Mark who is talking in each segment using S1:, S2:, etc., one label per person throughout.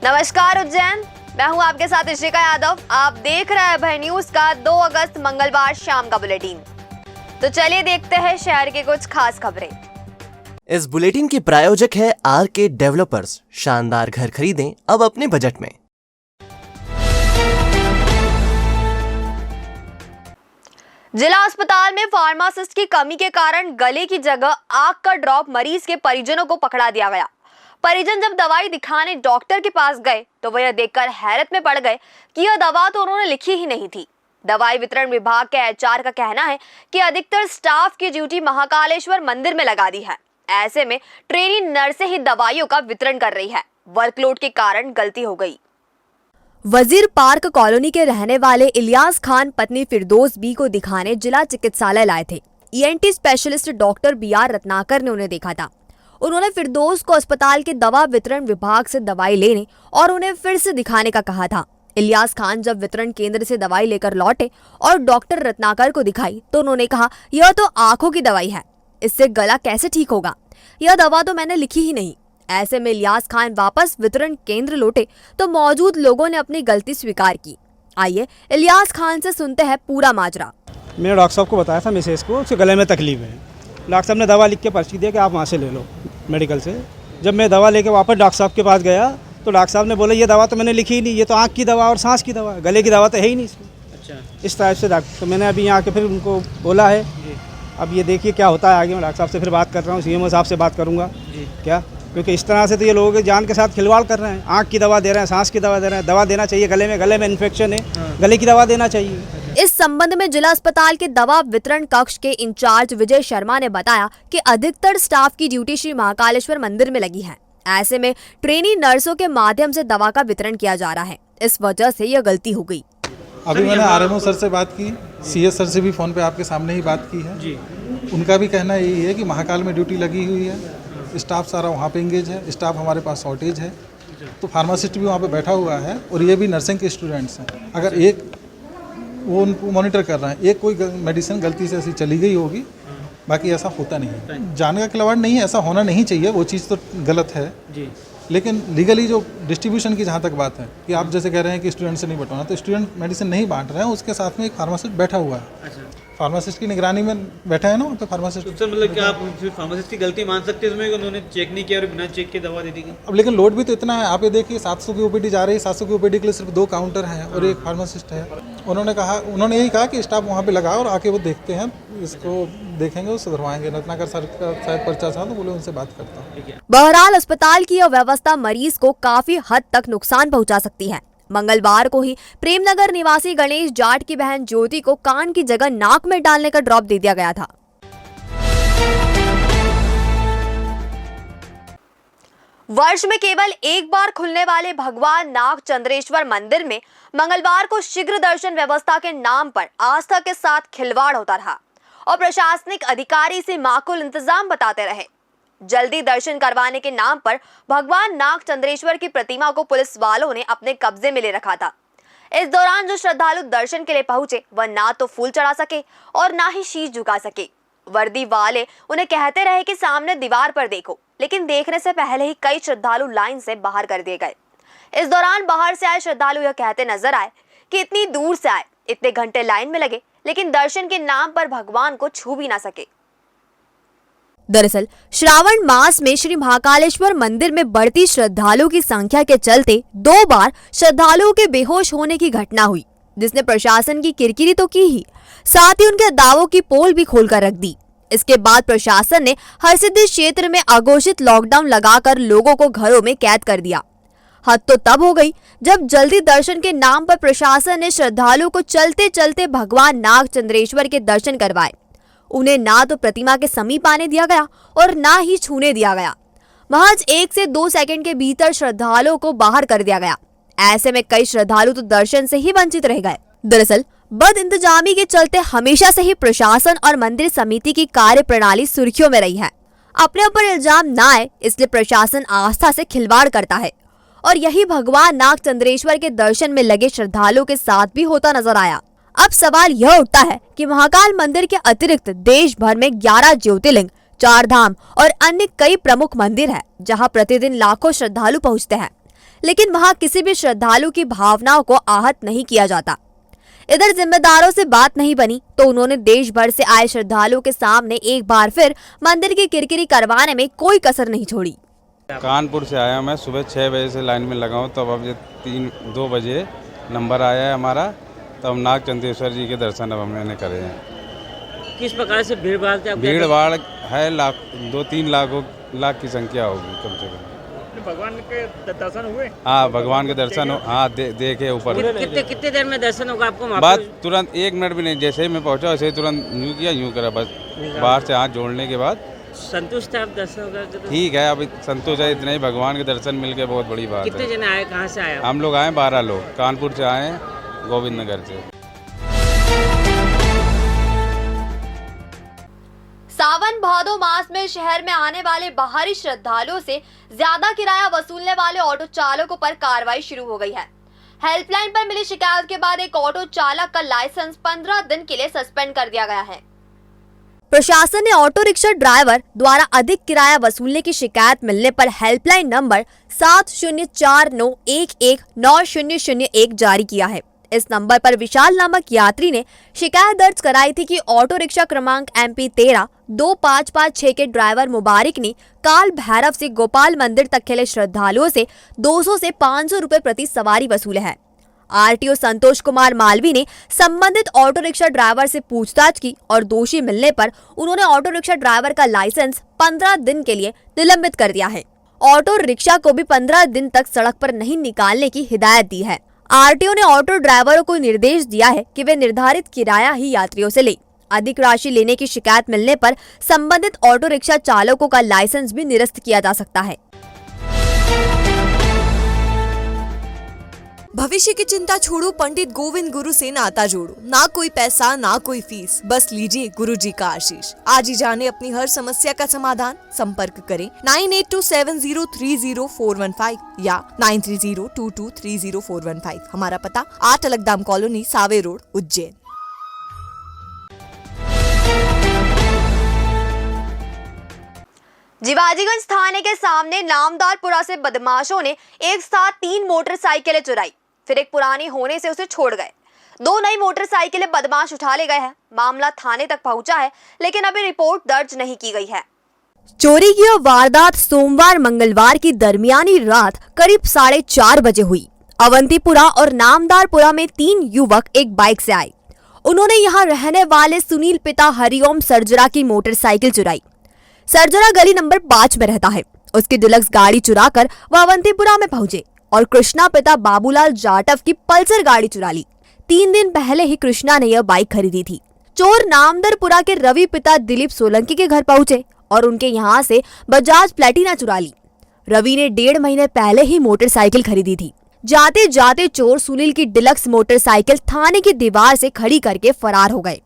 S1: नमस्कार उज्जैन, मैं हूं आपके साथ इशिका यादव। आप देख रहे हैं अभय न्यूज का 2 अगस्त मंगलवार शाम का बुलेटिन। तो चलिए देखते हैं शहर के कुछ खास खबरें।
S2: इस बुलेटिन के प्रायोजक है आरके डेवलपर्स। शानदार घर खरीदें अब अपने बजट में।
S1: जिला अस्पताल में फार्मासिस्ट की कमी के कारण गले की जगह आग का ड्रॉप मरीज के परिजनों को पकड़ा दिया गया। परिजन जब दवाई दिखाने डॉक्टर के पास गए तो वह यह देखकर हैरत में पड़ गए कि यह दवा तो उन्होंने लिखी ही नहीं थी। दवाई वितरण विभाग के एचआर का कहना है कि अधिकतर स्टाफ की ड्यूटी महाकालेश्वर मंदिर में लगा दी है। ऐसे में ट्रेनी नर्सें ही दवाइयों का वितरण कर रही है। वर्कलोड के कारण गलती हो गई। वजीर पार्क कॉलोनी के रहने वाले इलियास खान पत्नी फिरदौस बी को दिखाने जिला चिकित्सालय लाए थे। ENT specialist doctor BR Ratnakar ने उन्हें देखा था। उन्होंने फिरदौस को अस्पताल के दवा वितरण विभाग से दवाई लेने और उन्हें फिर से दिखाने का कहा था। इलियास खान जब वितरण केंद्र से दवाई लेकर लौटे और डॉक्टर रत्नाकर को दिखाई तो उन्होंने कहा, यह तो आंखों की दवाई है, इससे गला कैसे ठीक होगा, यह दवा तो मैंने लिखी ही नहीं। ऐसे में इलियास खान वापस वितरण केंद्र लौटे तो मौजूद लोगों ने अपनी गलती स्वीकार की। आइए इलियास खान से सुनते हैं पूरा माजरा।
S3: मैंने डॉक्टर साहब को बताया था मिसेस को, उसके गले में तकलीफ है। डॉक्टर साहब ने दवा लिख के पर्ची दिया कि आप वहाँ से ले लो मेडिकल से। जब मैं दवा लेके वापस डॉक्टर साहब के पास गया तो डॉक्टर साहब ने बोला ये दवा तो मैंने लिखी ही नहीं, ये तो आँख की दवा और सांस की दवा, गले की दवा तो है ही नहीं इसमें। अच्छा, इस टाइप से डॉक्टर, तो मैंने अभी यहाँ के फिर उनको बोला है। अब ये देखिए क्या होता है आगे। मैं डॉक्टर साहब से फिर बात कर रहा हूँ, सीएमओ साहब से बात करूँगा क्या, क्योंकि इस तरह से तो ये लोगों के जान के साथ खिलवाड़ कर रहे हैं। आँख की दवा दे रहे हैं, सांस की दवा दे रहे हैं। दवा देना चाहिए गले में इन्फेक्शन है, गले की दवा देना चाहिए।
S1: इस संबंध में जिला अस्पताल के दवा वितरण कक्ष के इंचार्ज विजय शर्मा ने बताया कि अधिकतर स्टाफ की ड्यूटी श्री महाकालेश्वर मंदिर में लगी है। ऐसे में ट्रेनी नर्सों के माध्यम से दवा का वितरण किया जा रहा है, इस वजह से यह गलती हो गई।
S4: अभी मैंने आरएमओ सर से बात की, सीएस सर से भी फ़ोन पे आपके सामने ही बात की है जी। उनका भी कहना यही है कि महाकाल में ड्यूटी लगी हुई है, स्टाफ सारा वहाँ पे इंगेज है, स्टाफ हमारे पास शॉर्टेज है, तो फार्मासिस्ट भी वहाँ पे बैठा हुआ है और ये भी नर्सिंग के स्टूडेंट्स हैं। अगर एक वो उनको मॉनिटर कर रहे हैं, एक कोई मेडिसिन गलती से ऐसी चली गई होगी, बाकी ऐसा होता नहीं है। जान का खिलवाड़ नहीं है, ऐसा होना नहीं चाहिए, वो चीज़ तो गलत है जी। लेकिन लीगली जो डिस्ट्रीब्यूशन की जहाँ तक बात है कि आप जैसे कह रहे हैं कि स्टूडेंट से नहीं बंटवाना, तो स्टूडेंट मेडिसिन नहीं बांट रहे हैं, उसके साथ में एक फार्मासिस्ट बैठा हुआ है। अच्छा। फार्मासिस्ट की निगरानी में बैठा है ना वहाँ पे फार्मासिस्ट।
S5: तो सर मतलब क्या आप फार्मासिस्ट की गलती मान सकते हैं इसमें कि उन्होंने चेक नहीं किया और बिना चेक के दवा दे दी?
S4: अब लेकिन लोड भी तो इतना है। आप ये देखिए 700 की ओपीडी जा रही है, 700 की ओपीडी के लिए सिर्फ 2 काउंटर हैं और एक फार्मासिस्ट है। उन्होंने यही कहा कि स्टाफ वहाँ पे लगाओ और आके वो देखते हैं, इसको देखेंगे, वो सुधरवाएंगे। रत्नाकर सर का शायद पर्चा था तो बोले उनसे बात करता हूँ।
S1: बहरहाल अस्पताल की यह व्यवस्था मरीज को काफी हद तक नुकसान पहुंचा सकती है। मंगलवार को ही प्रेमनगर निवासी गणेश जाट की बहन ज्योति को कान की जगह नाक में डालने का ड्रॉप दे दिया गया था। वर्ष में केवल एक बार खुलने वाले भगवान नाग चंद्रेश्वर मंदिर में मंगलवार को शीघ्र दर्शन व्यवस्था के नाम पर आस्था के साथ खिलवाड़ होता रहा और प्रशासनिक अधिकारी इसे माकूल इंतजाम बताते रहे। जल्दी दर्शन करवाने के नाम पर भगवान नाग चंद्रेश्वर की प्रतिमा को पुलिस वालों ने अपने कब्जे में ले रखा था। इस दौरान जो श्रद्धालु दर्शन के लिए पहुंचे वह ना तो फूल चढ़ा सके और ना ही शीश झुका सके। वर्दी वाले उन्हें कहते रहे कि सामने दीवार पर देखो, लेकिन देखने से पहले ही कई श्रद्धालु लाइन से बाहर कर दिए गए। इस दौरान बाहर से आए श्रद्धालु यह कहते नजर आए कि इतनी दूर से आए, इतने घंटे लाइन में लगे, लेकिन दर्शन के नाम पर भगवान को छू भी ना सके। दरअसल श्रावण मास में श्री महाकालेश्वर मंदिर में बढ़ती श्रद्धालुओं की संख्या के चलते 2 बार श्रद्धालुओं के बेहोश होने की घटना हुई, जिसने प्रशासन की किरकिरी तो की ही, साथ ही उनके दावों की पोल भी खोलकर रख दी। इसके बाद प्रशासन ने हरसिद्धि क्षेत्र में अघोषित लॉकडाउन लगाकर लोगों को घरों में कैद कर दिया। हद तो तब हो गई जब जल्दी दर्शन के नाम पर प्रशासन ने श्रद्धालुओं को चलते चलते भगवान नाग चंद्रेश्वर के दर्शन करवाए। उन्हें ना तो प्रतिमा के समीप आने दिया गया और ना ही छूने दिया गया। महज 1 से 2 सेकंड के भीतर श्रद्धालुओं को बाहर कर दिया गया। ऐसे में कई श्रद्धालु तो दर्शन से ही वंचित रह गए। दरअसल बद इंतजामी के चलते हमेशा से ही प्रशासन और मंदिर समिति की कार्य प्रणाली सुर्खियों में रही है। अपने ऊपर इल्जाम न आए इसलिए प्रशासन आस्था से खिलवाड़ करता है और यही भगवान नाग चंद्रेश्वर के दर्शन में लगे श्रद्धालुओं के साथ भी होता नजर आया। अब सवाल यह उठता है कि महाकाल मंदिर के अतिरिक्त देश भर में 11 ज्योतिर्लिंग, 4 धाम और अन्य कई प्रमुख मंदिर है जहां प्रतिदिन लाखों श्रद्धालु पहुंचते हैं, लेकिन वहां किसी भी श्रद्धालु की भावनाओं को आहत नहीं किया जाता। इधर जिम्मेदारों से बात नहीं बनी तो उन्होंने देश भर से आए श्रद्धालुओं के सामने एक बार फिर मंदिर की किरकिरी करवाने में कोई कसर नहीं छोड़ी।
S6: कानपुर से आया मैं, सुबह 6 बजे से लाइन में लगा हूँ, तब अब 2 बजे नंबर आया है हमारा, तब नाग चंद्रेश्वर जी के दर्शन अब हमने करे हैं।
S7: किस प्रकार से भीड़ भाड़
S6: भीड़ भाड़ है, 2-3 लाख की संख्या होगी कम से कम।
S7: भगवान के दर्शन हुए?
S6: हाँ, भगवान के दर्शन हो, हाँ देखे ऊपर।
S7: कितने देर में दर्शन होगा आपको?
S6: बात तुरंत 1 मिनट भी नहीं, जैसे ही मैं पहुँचा वैसे ही तुरंत यूँ किया यूँ करा, बस बाहर से हाथ जोड़ने के बाद
S7: संतुष्ट है आप दर्शन होगा?
S6: ठीक है, अभी संतोष है, इतना ही भगवान के दर्शन मिल के बहुत बड़ी बात है।
S7: कितने जने आए, कहाँ से आए?
S6: हम लोग आए 12 लोग, कानपुर से आए, गोविंद नगर से।
S1: सावन भादो मास में शहर में आने वाले बाहरी श्रद्धालुओं से ज्यादा किराया वसूलने वाले ऑटो चालकों पर कार्रवाई शुरू हो गई है। हेल्पलाइन पर मिली शिकायत के बाद एक ऑटो चालक का लाइसेंस 15 दिन के लिए सस्पेंड कर दिया गया है। प्रशासन ने ऑटो रिक्शा ड्राइवर द्वारा अधिक किराया वसूलने की शिकायत मिलने पर हेल्पलाइन नंबर 7049119001 जारी किया है। इस नंबर पर विशाल नामक यात्री ने शिकायत दर्ज कराई थी कि ऑटो रिक्शा क्रमांक MP 13-2556 के ड्राइवर मुबारिक ने काल भैरव से गोपाल मंदिर तक के लिए श्रद्धालुओं से 200 से 500 रुपए प्रति सवारी वसूले हैं। RTO संतोष कुमार मालवी ने संबंधित ऑटो रिक्शा ड्राइवर से पूछताछ की और दोषी मिलने पर उन्होंने ऑटो रिक्शा ड्राइवर का लाइसेंस 15 दिन के लिए निलंबित कर दिया है। ऑटो रिक्शा को भी 15 दिन तक सड़क पर नहीं निकालने की हिदायत दी है। RTO ने ऑटो ड्राइवरों को निर्देश दिया है कि वे निर्धारित किराया ही यात्रियों से लें। अधिक राशि लेने की शिकायत मिलने पर संबंधित ऑटो रिक्शा चालकों का लाइसेंस भी निरस्त किया जा सकता है।
S8: भविष्य की चिंता छोड़ो, पंडित गोविंद गुरु से नाता जोड़ो। ना कोई पैसा ना कोई फीस, बस लीजिए गुरु जी का आशीष। आज ही जाने अपनी हर समस्या का समाधान। संपर्क करें 9827030415 या 9302230415। हमारा पता 8 अलगदाम कॉलोनी, सावे रोड, उज्जैन।
S1: जिवाजीगंज थाने के सामने नामदारपुरा से बदमाशों ने एक साथ 3 मोटरसाइकिलें चुराई, फिर एक पुरानी होने से उसे छोड़ गए। 2 नई मोटरसाइकिलें बदमाश उठा ले गए हैं। मामला थाने तक पहुंचा है, लेकिन अभी रिपोर्ट दर्ज नहीं की गई है। चोरी की वारदात सोमवार मंगलवार की दरमियानी रात करीब 4:30 बजे हुई। अवंतीपुरा और नामदारपुरा में 3 युवक एक बाइक से आए। उन्होंने यहाँ रहने वाले सुनील पिता हरिओम सर्जरा की मोटरसाइकिल चुराई। सर्जरा गली नंबर 5 में रहता है। उसकी डिलक्स गाड़ी चुराकर वह अवंतीपुरा में पहुंचे और कृष्णा पिता बाबूलाल जाटव की पल्सर गाड़ी चुरा ली। 3 दिन पहले ही कृष्णा ने यह बाइक खरीदी थी। चोर नामदारपुरा के रवि पिता दिलीप सोलंकी के घर पहुंचे और उनके यहाँ से बजाज प्लेटिना चुरा ली। रवि ने 1.5 महीने पहले ही मोटरसाइकिल खरीदी थी। जाते जाते चोर सुनील की डिलक्स मोटरसाइकिल थाने की दीवार से खड़ी करके फरार हो गए।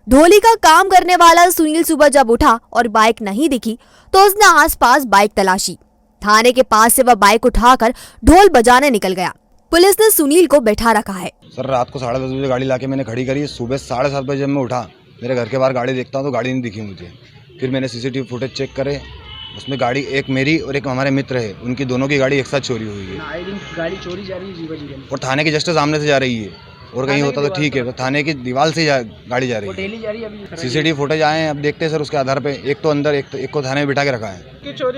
S1: ढोली का काम करने वाला सुनील सुबह जब उठा और बाइक नहीं दिखी तो उसने आसपास बाइक तलाशी। थाने के पास से वह बाइक उठाकर ढोल बजाने निकल गया। पुलिस ने सुनील को बैठा रखा है।
S9: सर, रात को 10:30 बजे गाड़ी लाके मैंने खड़ी करी। सुबह 7:30 बजे जब मैं उठा, मेरे घर के बाहर गाड़ी देखता हूँ तो गाड़ी नहीं दिखी मुझे। फिर मैंने CCTV फुटेज चेक करे, उसमें गाड़ी एक मेरी और एक हमारे मित्र है, उनकी दोनों की गाड़ी एक साथ चोरी हुई है।
S7: गाड़ी चोरी जा रही है
S9: और थाने के जस्ट सामने से जा रही है। और कहीं होता तो ठीक है, तो थाने की दीवार से गाड़ी जा रही है। CCTV फुटेज आए हैं, अब देखते हैं सर उसके आधार पे। एक तो अंदर, एक को थाने में बिठा के रखा है।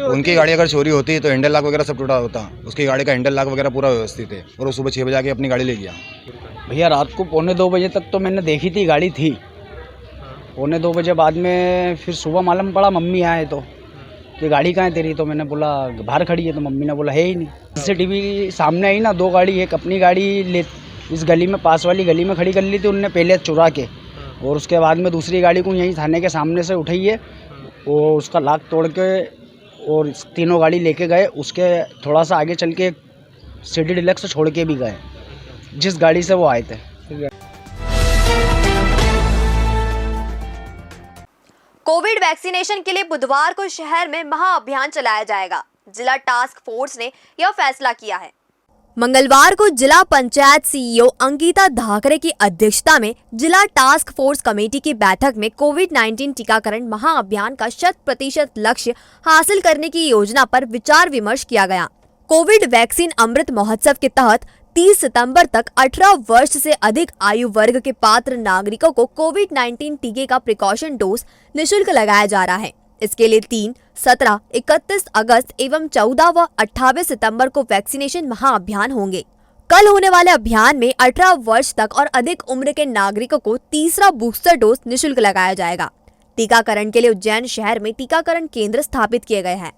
S9: उनकी गाड़ी अगर चोरी होती है तो हैंडल लॉक वगैरह सब टूटा होता। उसकी गाड़ी का हैंडल लॉक वगैरह पूरा व्यवस्थित है और वो सुबह 6 बजे आके अपनी गाड़ी ले गया।
S10: भैया रात को 1:45 बजे तक तो मैंने देखी थी, गाड़ी थी। 1:45 बजे बाद में फिर सुबह मालूम पड़ा मम्मी आए तो ये गाड़ी कहाँ है तेरी, तो मैंने बोला बाहर खड़ी है, तो मम्मी ने बोला है ही नहीं। CCTV सामने आई ना, 2 गाड़ी, एक अपनी गाड़ी ले इस गली में, पास वाली गली में खड़ी कर ली थी उनने पहले चुरा के, और उसके बाद में दूसरी गाड़ी को यहीं थाने के सामने से उठाई है। वो उसका लाक तोड़ के और तीनों गाड़ी लेके गए। उसके थोड़ा सा आगे चल के सिटी डिलक्स छोड़ के भी गए जिस गाड़ी से वो आए थे।
S1: कोविड वैक्सीनेशन के लिए बुधवार को शहर में महाअभियान चलाया जाएगा। जिला टास्क फोर्स ने यह फैसला किया है। मंगलवार को जिला पंचायत CEO अंकिता धाकरे की अध्यक्षता में जिला टास्क फोर्स कमेटी की बैठक में कोविड-19 टीकाकरण महाअभियान का 100% लक्ष्य हासिल करने की योजना पर विचार विमर्श किया गया। कोविड वैक्सीन अमृत महोत्सव के तहत 30 सितंबर तक 18 वर्ष से अधिक आयु वर्ग के पात्र नागरिकों को कोविड-19 टीके का प्रिकॉशन डोज निःशुल्क लगाया जा रहा है। इसके लिए 3, 17, 31 अगस्त एवं 14 व 28 सितंबर को वैक्सीनेशन महाअभियान होंगे। कल होने वाले अभियान में 18 वर्ष तक और अधिक उम्र के नागरिकों को तीसरा बूस्टर डोज निःशुल्क लगाया जाएगा। टीकाकरण के लिए उज्जैन शहर में टीकाकरण केंद्र स्थापित किए गए हैं।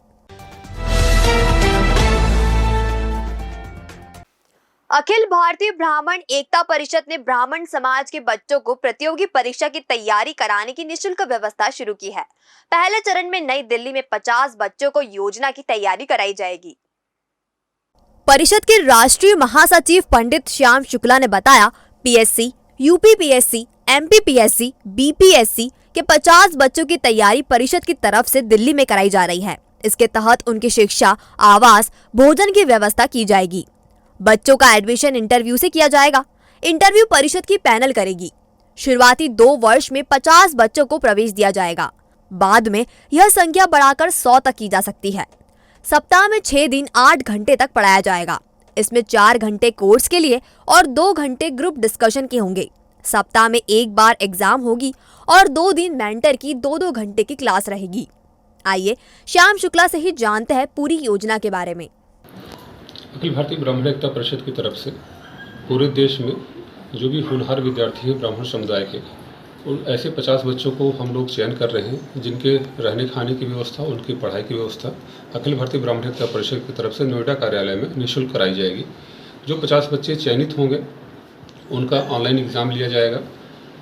S1: अखिल भारतीय ब्राह्मण एकता परिषद ने ब्राह्मण समाज के बच्चों को प्रतियोगी परीक्षा की तैयारी कराने की निःशुल्क व्यवस्था शुरू की है। पहले चरण में नई दिल्ली में 50 बच्चों को योजना की तैयारी कराई जाएगी। परिषद के राष्ट्रीय महासचिव पंडित श्याम शुक्ला ने बताया, पीएससी, यूपीपीएससी, एमपीपीएससी, बीपीएससी के 50 बच्चों की तैयारी परिषद की तरफ से दिल्ली में कराई जा रही है। इसके तहत उनकी शिक्षा, आवास, भोजन की व्यवस्था की जाएगी। बच्चों का एडमिशन इंटरव्यू से किया जाएगा। इंटरव्यू परिषद की पैनल करेगी। शुरुआती 2 वर्ष में 50 बच्चों को प्रवेश दिया जाएगा। बाद में यह संख्या बढ़ाकर 100 तक की जा सकती है। सप्ताह में 6 दिन 8 घंटे तक पढ़ाया जाएगा। इसमें 4 घंटे कोर्स के लिए और 2 घंटे ग्रुप डिस्कशन के होंगे। सप्ताह में 1 बार एग्जाम होगी और 2 दिन मेंटर की 2-2 घंटे की क्लास रहेगी। आइए श्याम शुक्ला से ही जानते हैं पूरी योजना के बारे में।
S11: अखिल भारतीय ब्राह्मण एकता परिषद की तरफ से पूरे देश में जो भी होनहार विद्यार्थी हैं ब्राह्मण समुदाय के, उन ऐसे 50 बच्चों को हम लोग चयन कर रहे हैं जिनके रहने खाने की व्यवस्था, उनकी पढ़ाई की व्यवस्था अखिल भारतीय ब्राह्मण एकता परिषद की तरफ से नोएडा कार्यालय में निःशुल्क कराई जाएगी। जो 50 बच्चे चयनित होंगे उनका ऑनलाइन एग्ज़ाम लिया जाएगा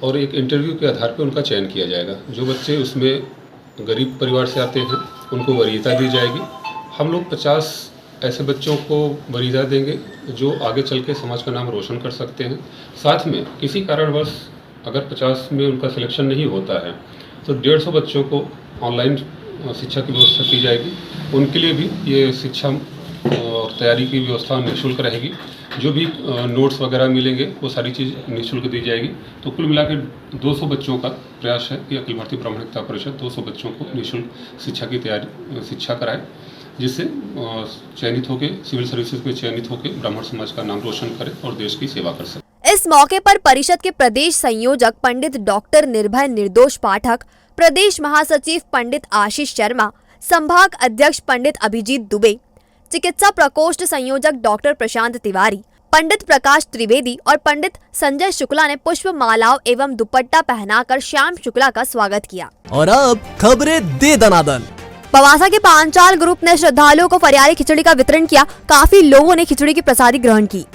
S11: और एक इंटरव्यू के आधार पर उनका चयन किया जाएगा। जो बच्चे उसमें गरीब परिवार से आते हैं उनको वरीयता दी जाएगी। हम लोग 50 ऐसे बच्चों को वरीयता देंगे जो आगे चल के समाज का नाम रोशन कर सकते हैं। साथ में किसी कारणवश अगर 50 में उनका सिलेक्शन नहीं होता है तो 150 बच्चों को ऑनलाइन शिक्षा की व्यवस्था की जाएगी। उनके लिए भी ये शिक्षा और तैयारी की व्यवस्था निःशुल्क रहेगी। जो भी नोट्स वगैरह मिलेंगे वो सारी चीज़ निःशुल्क दी जाएगी। तो कुल मिलाकर 200 बच्चों का प्रयास है कि अखिल भारतीय ब्राह्मण एकता परिषद 200 बच्चों को निःशुल्क शिक्षा की तैयारी शिक्षा कराए, जिससे चयनित होकर सिविल सर्विसेज में चयनित होकर ब्राह्मण समाज का नाम रोशन करे और देश की सेवा कर सके।
S1: इस मौके पर परिषद के प्रदेश संयोजक पंडित डॉक्टर निर्भय निर्दोष पाठक, प्रदेश महासचिव पंडित आशीष शर्मा, संभाग अध्यक्ष पंडित अभिजीत दुबे, चिकित्सा प्रकोष्ठ संयोजक डॉक्टर प्रशांत तिवारी, पंडित प्रकाश त्रिवेदी और पंडित संजय शुक्ला ने पुष्प मालाओं एवं दुपट्टा पहनाकर श्याम शुक्ला का स्वागत किया।
S2: और अब खबरें दे दनादन।
S1: पवासा के पांचाल ग्रुप ने श्रद्धालुओं को फरियाली खिचड़ी का वितरण किया। काफी लोगों ने खिचड़ी की प्रसादी ग्रहण की।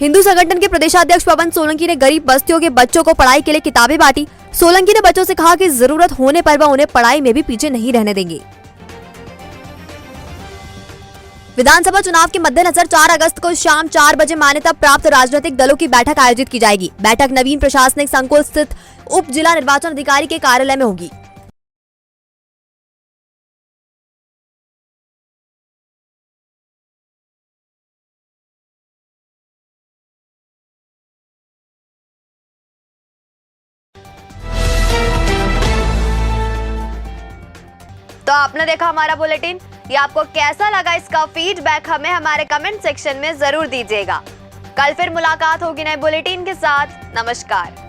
S1: हिंदू संगठन के प्रदेशाध्यक्ष पवन सोलंकी ने गरीब बस्तियों के बच्चों को पढ़ाई के लिए किताबें बांटी। सोलंकी ने बच्चों से कहा कि जरूरत होने पर वह उन्हें पढ़ाई में भी पीछे नहीं रहने देंगे। विधानसभा चुनाव के मद्देनजर 4 अगस्त को शाम 4 बजे मान्यता प्राप्त राजनीतिक दलों की बैठक आयोजित की जाएगी। बैठक नवीन प्रशासनिक संकुल स्थित उप जिला निर्वाचन अधिकारी के कार्यालय में होगी। तो आपने देखा हमारा बुलेटिन। ये आपको कैसा लगा, इसका फीडबैक हमें हमारे कमेंट सेक्शन में जरूर दीजिएगा। कल फिर मुलाकात होगी नए बुलेटिन के साथ। नमस्कार।